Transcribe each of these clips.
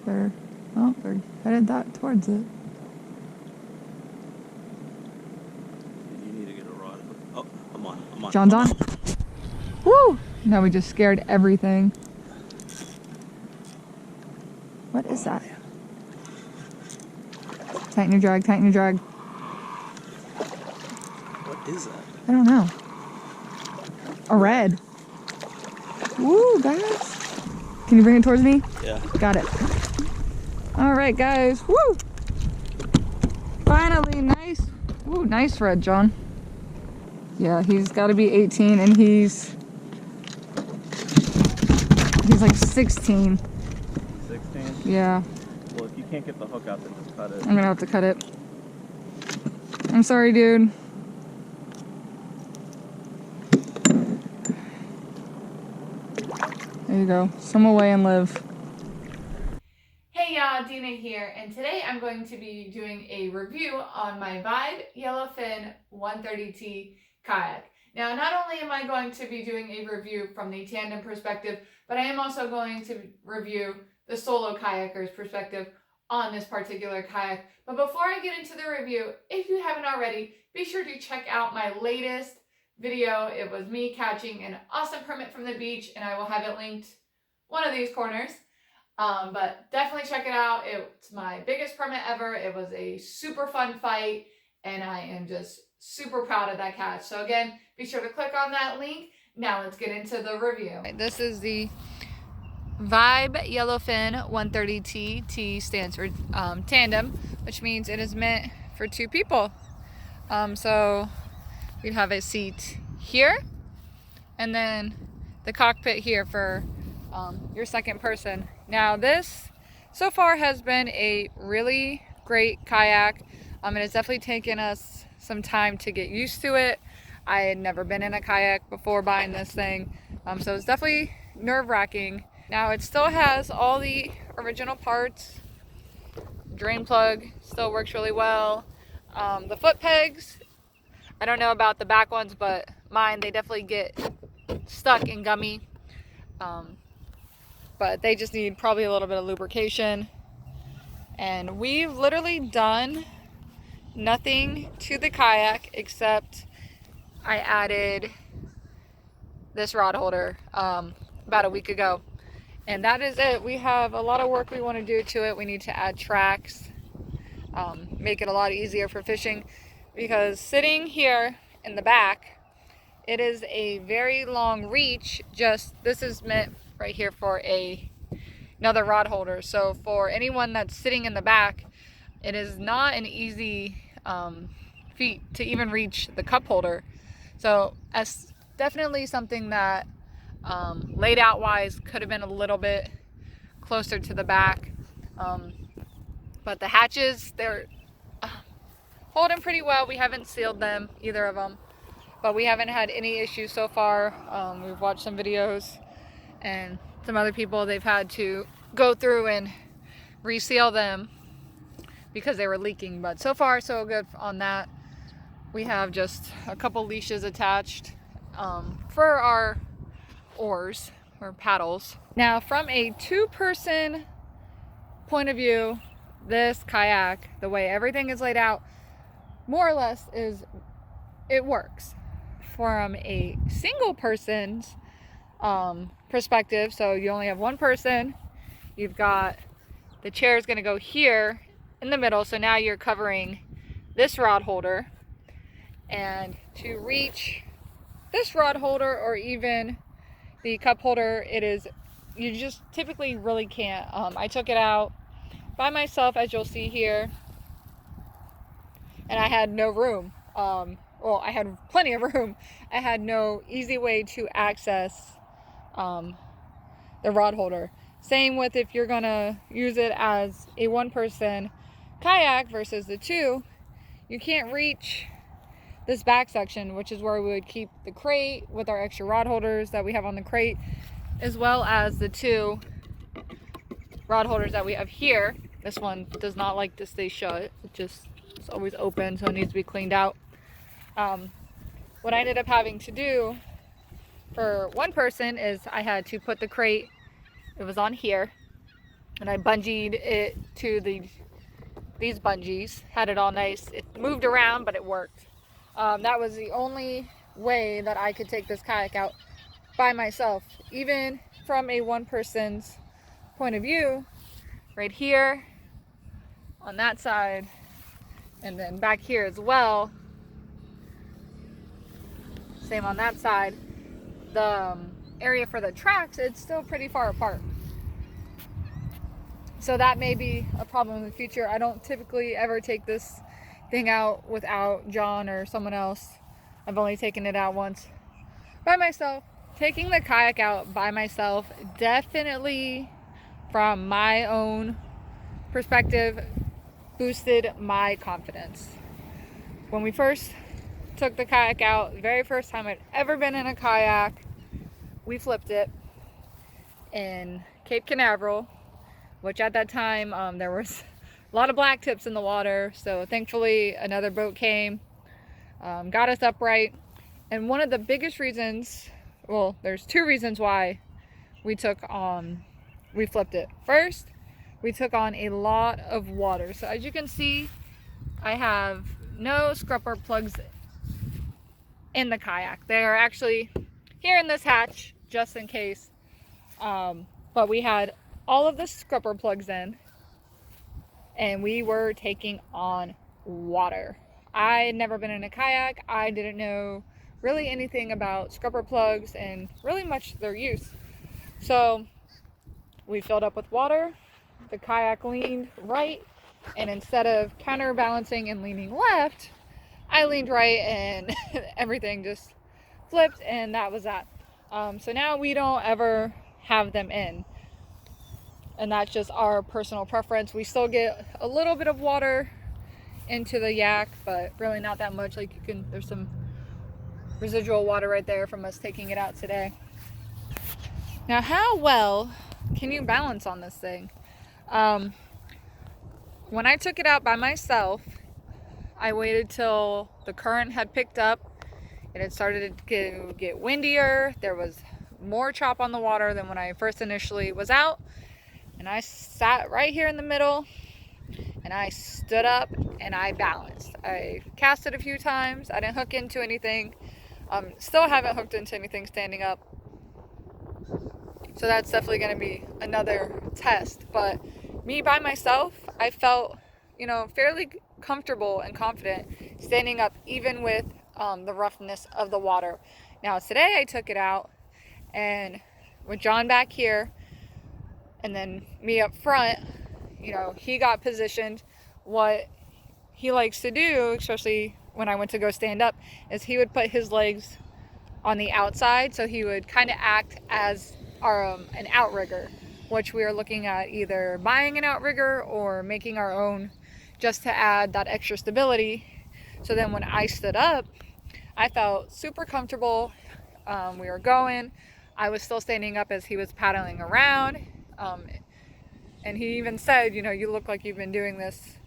They're headed towards it. You need to get a rod. Oh, I'm on. John's on. Woo! No, we just scared everything. What is that? Man. Tighten your drag, tighten your drag. What is that? I don't know. A red. Woo, guys. Can you bring it towards me? Yeah. Got it. All right, guys. Woo! Finally, nice. Woo, nice red, John. Yeah, he's got to be 18, and he's like 16. 16? Yeah. Well, if you can't get the hook out, then just cut it. I'm gonna have to cut it. I'm sorry, dude. There you go. Swim away and live. Hey y'all, Dina here, and today I'm going to be doing a review on my Vibe Yellowfin 130T kayak. Now, not only am I going to be doing a review from the tandem perspective, but I am also going to review the solo kayaker's perspective on this particular kayak. But before I get into the review, if you haven't already, be sure to check out my latest video. It was me catching an awesome permit from the beach, and I will have it linked one of these corners. But definitely check it out. It's my biggest permit ever. It was a super fun fight, and I am just super proud of that catch. So again, be sure to click on that link. Now let's get into the review. This is the Vibe Yellowfin 130T. T stands for tandem, which means it is meant for two people. So we'd have a seat here, and then the cockpit here for your second person. Now this so far has been a really great kayak. And it's definitely taken us some time to get used to it. I had never been in a kayak before buying this thing, so it's definitely nerve-wracking. Now it still has all the original parts. Drain plug still works really well. The foot pegs, I don't know about the back ones, but mine, they definitely get stuck and gummy. But they just need probably a little bit of lubrication. And we've literally done nothing to the kayak except I added this rod holder about a week ago. And that is it. We have a lot of work we want to do to it. We need to add tracks, make it a lot easier for fishing, because sitting here in the back, it is a very long reach. This is meant right here for another rod holder. So for anyone that's sitting in the back, it is not an easy feat to even reach the cup holder. So as definitely something that laid out wise could have been a little bit closer to the back. But the hatches, they're holding pretty well. We haven't sealed them, either of them, but we haven't had any issues so far. We've watched some videos, and some other people, they've had to go through and reseal them because they were leaking. But so far so good on that. We have just a couple leashes attached for our oars or paddles. Now from a two-person point of view, this kayak, the way everything is laid out, more or less it works. From a single person's perspective, so you only have one person, you've got the chair is going to go here in the middle, so now you're covering this rod holder, and to reach this rod holder or even the cup holder, you just typically really can't. I took it out by myself, as you'll see here, and I had no room. Well, I had plenty of room. I had no easy way to access the rod holder. Same with if you're gonna use it as a one-person kayak versus the two, you can't reach this back section, which is where we would keep the crate with our extra rod holders that we have on the crate, as well as the two rod holders that we have here. This one does not like to stay shut. It's always open, so it needs to be cleaned out. What I ended up having to do for one person is I had to put the crate, it was on here, and I bungeed it to these bungees. Had it all nice. It moved around, but it worked. That was the only way that I could take this kayak out by myself. Even from a one person's point of view, right here, on that side, and then back here as well. Same on that side. The area for the tracks, it's still pretty far apart. So that may be a problem in the future. I don't typically ever take this thing out without John or someone else. I've only taken it out once by myself. Taking the kayak out by myself definitely, from my own perspective, boosted my confidence. When we first took the kayak out, the very first time I'd ever been in a kayak, we flipped it in Cape Canaveral, which at that time there was a lot of black tips in the water. So thankfully another boat came, got us upright. And one of the biggest reasons, well, there's two reasons why we flipped it. First, we took on a lot of water. So as you can see, I have no scrubber plugs in the kayak. They are actually here in this hatch, just in case. But we had all of the scrubber plugs in, and we were taking on water. I had never been in a kayak. I didn't know really anything about scrubber plugs and really much their use. So we filled up with water. The kayak leaned right, and instead of counterbalancing and leaning left, I leaned right, and everything just flipped, and that was that. So now we don't ever have them in, and that's just our personal preference. We still get a little bit of water into the yak, but really not that much. Like, there's some residual water right there from us taking it out today. Now, how well can you balance on this thing? When I took it out by myself, I waited till the current had picked up. It had started to get windier. There was more chop on the water than when I first initially was out. And I sat right here in the middle, and I stood up and I balanced. I cast it a few times. I didn't hook into anything. Still haven't hooked into anything standing up. So that's definitely going to be another test. But me by myself, I felt, fairly comfortable and confident standing up, even with the roughness of the water. Now today I took it out, and with John back here and then me up front, he got positioned. What he likes to do, especially when I went to go stand up, is he would put his legs on the outside, so he would kind of act as an outrigger, which we are looking at either buying an outrigger or making our own, just to add that extra stability. So then when I stood up, I felt super comfortable. We were going. I was still standing up as he was paddling around. And he even said, you look like you've been doing this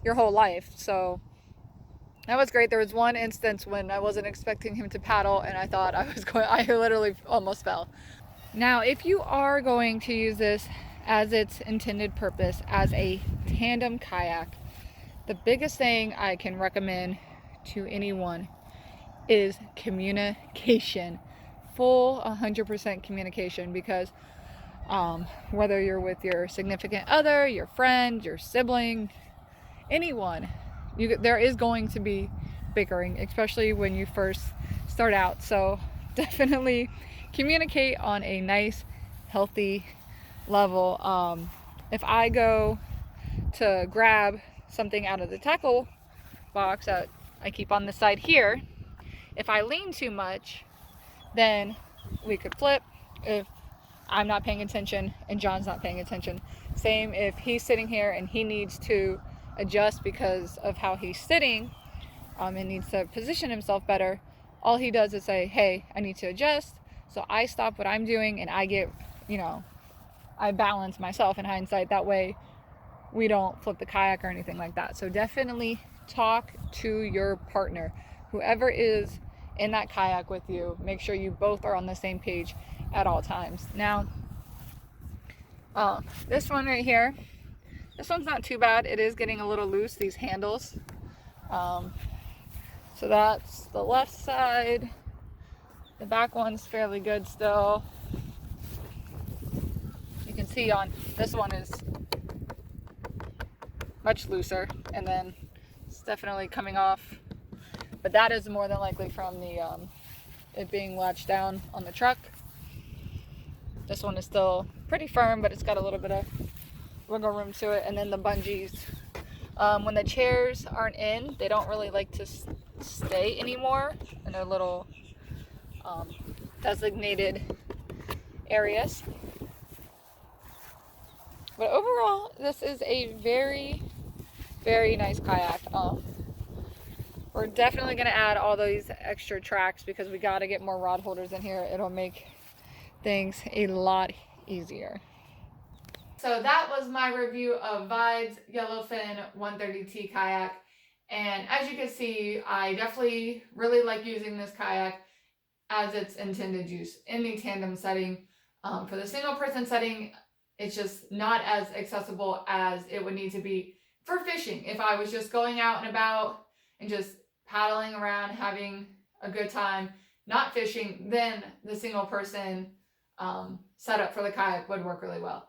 your whole life. So that was great. There was one instance when I wasn't expecting him to paddle, and I thought I literally almost fell. Now, if you are going to use this as its intended purpose, as a tandem kayak, the biggest thing I can recommend to anyone is communication. Full 100% communication, because whether you're with your significant other, your friend, your sibling, anyone, there is going to be bickering, especially when you first start out. So definitely communicate on a nice, healthy level. If I go to grab something out of the tackle box that I keep on the side here, if I lean too much, then we could flip if I'm not paying attention and John's not paying attention. Same if he's sitting here and he needs to adjust because of how he's sitting, and needs to position himself better. All he does is say, hey, I need to adjust. So I stop what I'm doing and I get, I balance myself in hindsight. That way we don't flip the kayak or anything like that. So definitely talk to your partner, whoever is in that kayak with you. Make sure you both are on the same page at all times. Now, This one right here, this one's not too bad. It is getting a little loose, these handles. So that's the left side. The back one's fairly good still. You can see on this one is much looser, and then it's definitely coming off. But that is more than likely from the it being latched down on the truck. This one is still pretty firm, but it's got a little bit of wiggle room to it. And then the bungees, when the chairs aren't in, they don't really like to stay anymore in their little designated areas. But overall, this is a very, very nice kayak. We're definitely going to add all those extra tracks because we got to get more rod holders in here. It'll make things a lot easier. So that was my review of Vibe's Yellowfin 130T kayak. And as you can see, I definitely really like using this kayak as its intended use in the tandem setting. For the single person setting, it's just not as accessible as it would need to be for fishing. If I was just going out and about and just paddling around, having a good time, not fishing, then the single person setup for the kayak would work really well.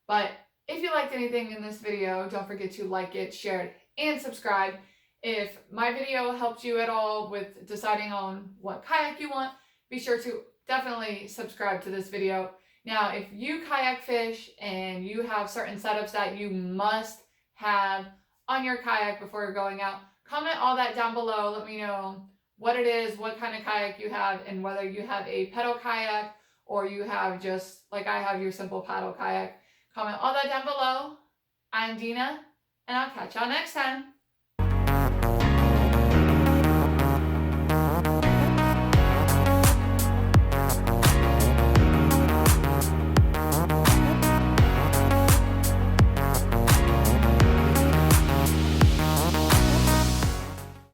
But if you liked anything in this video, don't forget to like it, share it, and subscribe. If my video helped you at all with deciding on what kayak you want, be sure to definitely subscribe to this video. Now, if you kayak fish and you have certain setups that you must have on your kayak before you're going out, comment all that down below. Let me know what it is, what kind of kayak you have, and whether you have a pedal kayak or you have just, like I have, your simple paddle kayak. Comment all that down below. I'm Dina, and I'll catch y'all next time.